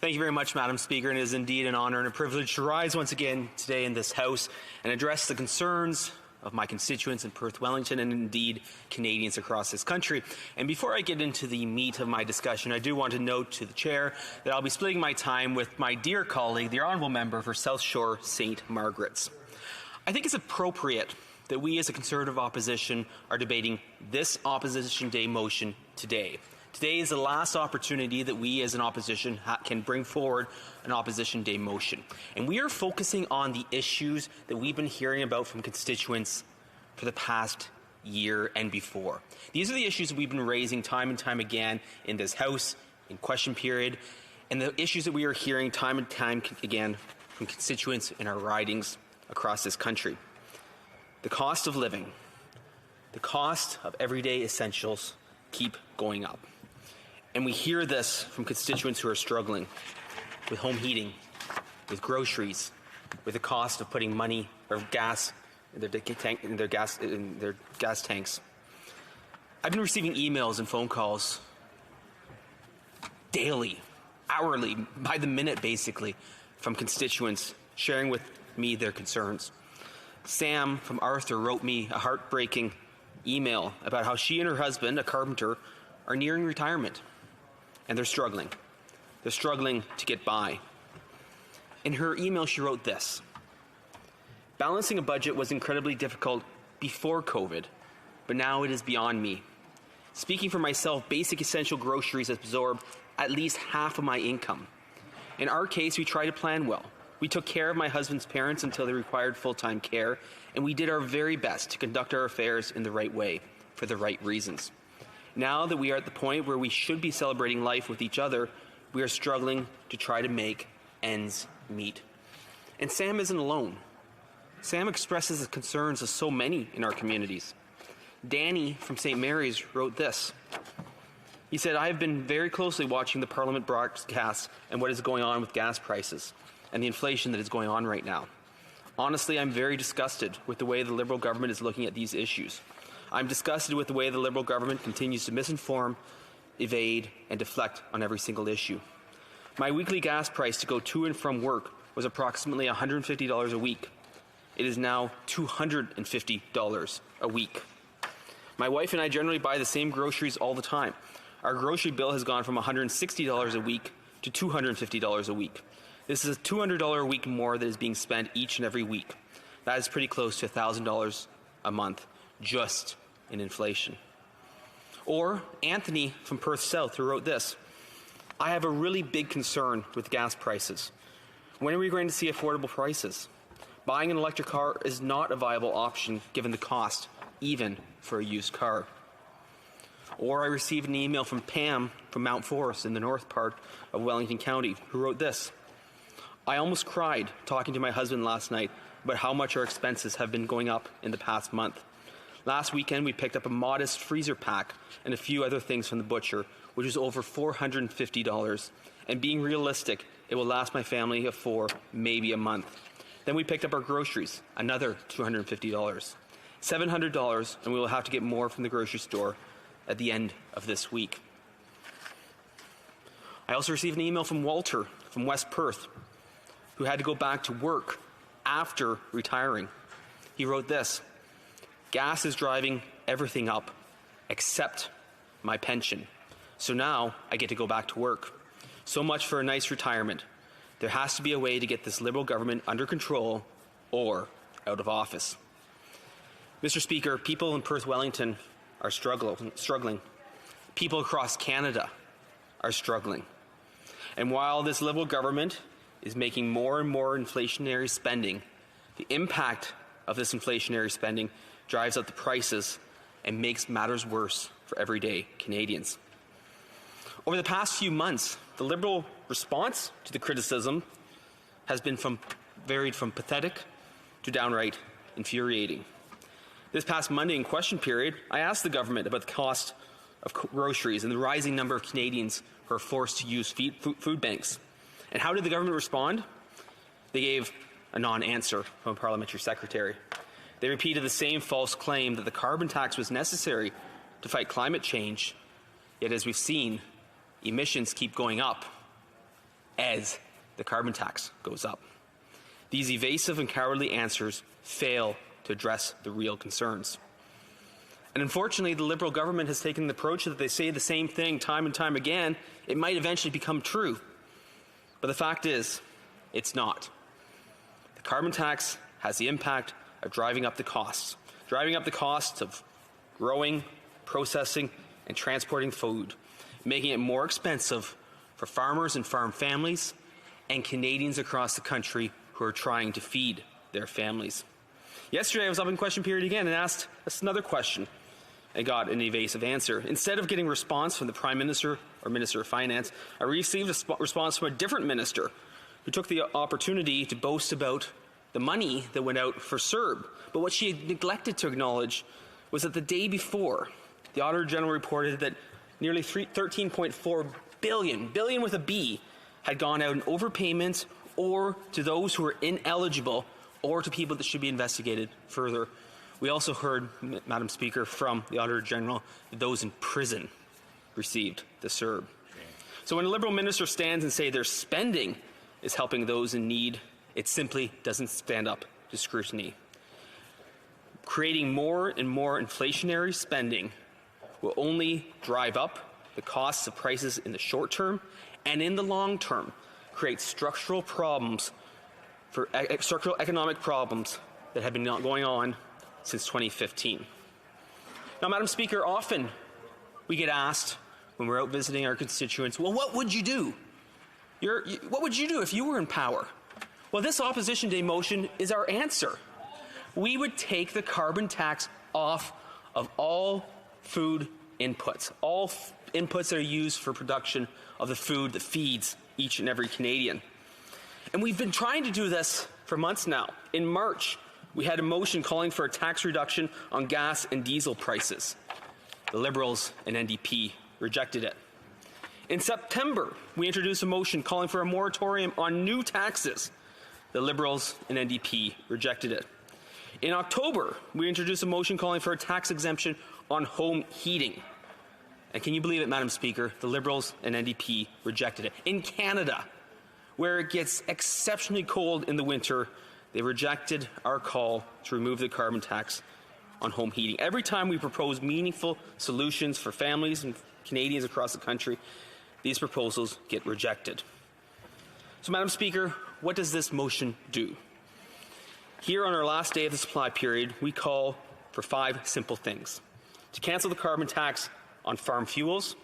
Thank you very much, Madam Speaker, and it is indeed an honour and a privilege to rise once again today in this House and address the concerns of my constituents in Perth, Wellington, and indeed Canadians across this country. And before I get into the meat of my discussion, I do want to note to the Chair that I'll be splitting my time with my dear colleague, the Honourable Member for South Shore St. Margaret's. I think it's appropriate that we as a Conservative opposition are debating this Opposition Day motion today. Today is the last opportunity that we as an opposition can bring forward an Opposition Day motion. And we are focusing on the issues that we've been hearing about from constituents for the past year and before. These are the issues that we've been raising time and time again in this House, in question period, and the issues that we are hearing time and time again from constituents in our ridings across this country. The cost of living, the cost of everyday essentials keep going up. And we hear this from constituents who are struggling with home heating, with groceries, with the cost of putting money or gas in their gas tanks. I've been receiving emails and phone calls daily, hourly, by the minute basically, from constituents sharing with me their concerns. Sam from Arthur wrote me a heartbreaking email about how she and her husband, a carpenter, are nearing retirement. And they're struggling. They're struggling to get by. In her email, she wrote this: "Balancing a budget was incredibly difficult before COVID, but now it is beyond me. Speaking for myself, basic essential groceries absorb at least half of my income. In our case, we tried to plan well. We took care of my husband's parents until they required full-time care, and we did our very best to conduct our affairs in the right way, for the right reasons. Now that we are at the point where we should be celebrating life with each other, we are struggling to try to make ends meet." And Sam isn't alone. Sam expresses the concerns of so many in our communities. Danny from St. Mary's wrote this. He said, "I have been very closely watching the Parliament broadcast and what is going on with gas prices and the inflation that is going on right now. Honestly, I'm very disgusted with the way the Liberal government is looking at these issues. I'm disgusted with the way the Liberal government continues to misinform, evade, and deflect on every single issue. My weekly gas price to go to and from work was approximately $150 a week. It is now $250 a week. My wife and I generally buy the same groceries all the time. Our grocery bill has gone from $160 a week to $250 a week. This is a $200 a week more that is being spent each and every week. That is pretty close to $1,000 a month, just in inflation." Or Anthony from Perth South, who wrote this: "I have a really big concern with gas prices. When are we going to see affordable prices? Buying an electric car is not a viable option given the cost, even for a used car." Or I received an email from Pam from Mount Forest in the north part of Wellington County, who wrote this: "I almost cried talking to my husband last night about how much our expenses have been going up in the past month. Last weekend, we picked up a modest freezer pack and a few other things from the butcher, which was over $450. And being realistic, it will last my family of four, maybe a month. Then we picked up our groceries, another $250. $700, and we will have to get more from the grocery store at the end of this week." I also received an email from Walter from West Perth, who had to go back to work after retiring. He wrote this: "Gas is driving everything up except my pension. So now I get to go back to work. So much for a nice retirement. There has to be a way to get this Liberal government under control or out of office." Mr. Speaker, people in Perth, Wellington are struggling. People across Canada are struggling. And while this Liberal government is making more and more inflationary spending, the impact of this inflationary spending drives up the prices and makes matters worse for everyday Canadians. Over the past few months, the Liberal response to the criticism has been varied from pathetic to downright infuriating. This past Monday in question period, I asked the government about the cost of groceries and the rising number of Canadians who are forced to use food banks. And how did the government respond? They gave a non-answer from a parliamentary secretary. They repeated the same false claim that the carbon tax was necessary to fight climate change, yet as we've seen, emissions keep going up as the carbon tax goes up. These evasive and cowardly answers fail to address the real concerns. And unfortunately, the Liberal government has taken the approach that they say the same thing time and time again. It might eventually become true. But the fact is, it's not. The carbon tax has the impact of driving up the costs of growing, processing, and transporting food, making it more expensive for farmers and farm families and Canadians across the country who are trying to feed their families. Yesterday, I was up in question period again and asked us another question. I got an evasive answer. Instead of getting a response from the Prime Minister or Minister of Finance, I received a response from a different minister who took the opportunity to boast about the money that went out for CERB. But what she had neglected to acknowledge was that the day before, the Auditor General reported that nearly $13.4 billion with a B, had gone out in overpayments or to those who were ineligible or to people that should be investigated further. We also heard, Madam Speaker, from the Auditor General that those in prison received the CERB. So when a Liberal minister stands and says their spending is helping those in need, it simply doesn't stand up to scrutiny. Creating more and more inflationary spending will only drive up the costs of prices in the short term, and in the long term create structural economic problems that have been going on since 2015. Now, Madam Speaker, often we get asked when we're out visiting our constituents, well, what would you do? What would you do if you were in power? Well, this Opposition Day motion is our answer. We would take the carbon tax off of all food inputs, all inputs that are used for production of the food that feeds each and every Canadian. And we've been trying to do this for months now. In March, we had a motion calling for a tax reduction on gas and diesel prices. The Liberals and NDP rejected it. In September, we introduced a motion calling for a moratorium on new taxes. The Liberals and NDP rejected it. In October, we introduced a motion calling for a tax exemption on home heating. And can you believe it, Madam Speaker? The Liberals and NDP rejected it. In Canada, where it gets exceptionally cold in the winter, they rejected our call to remove the carbon tax on home heating. Every time we propose meaningful solutions for families and Canadians across the country, these proposals get rejected. So, Madam Speaker, what does this motion do? Here on our last day of the supply period, we call for 5 simple things: to cancel the carbon tax on farm fuels,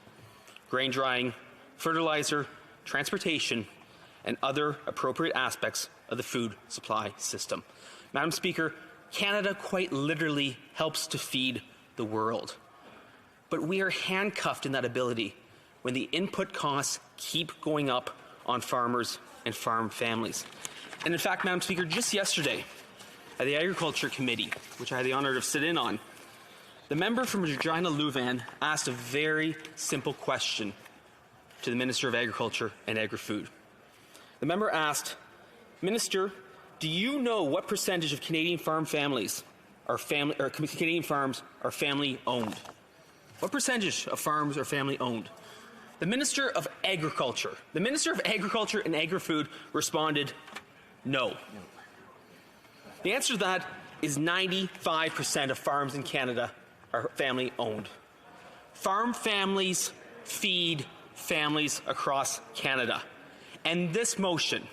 grain drying, fertilizer, transportation, and other appropriate aspects of the food supply system. Madam Speaker, Canada quite literally helps to feed the world. But we are handcuffed in that ability when the input costs keep going up on farmers and farm families. And in fact, Madam Speaker, just yesterday at the Agriculture Committee, which I had the honour to sit in on, the member from Regina Louvain asked a very simple question to the Minister of Agriculture and Agri-Food. The member asked, "Minister, do you know what percentage of Canadian farm families Canadian farms are family owned? What percentage of farms are family owned?" The Minister of Agriculture and Agri-Food responded, "No." The answer to that is 95% of farms in Canada are family owned. Farm families feed families across Canada. And this motion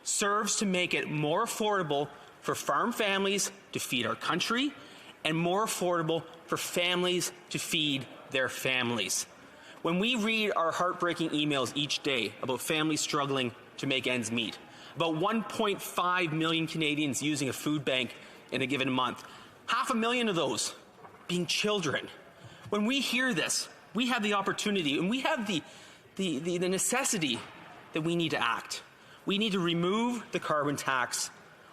serves to make it more affordable for farm families to feed our country and more affordable for families to feed their families. When we read our heartbreaking emails each day about families struggling to make ends meet, about 1.5 million Canadians using a food bank in a given month, 500,000 of those being children. When we hear this, we have the opportunity and we have the necessity that we need to act. We need to remove the carbon tax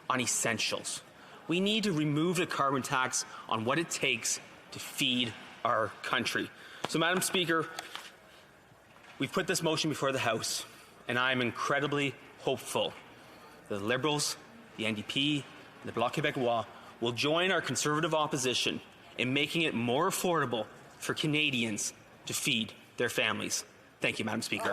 on essentials. We need to remove the carbon tax on what it takes to feed our country. So, Madam Speaker, we've put this motion before the House, and I'm incredibly hopeful that the Liberals, the NDP, and the Bloc Québécois will join our Conservative opposition in making it more affordable for Canadians to feed their families. Thank you, Madam Speaker.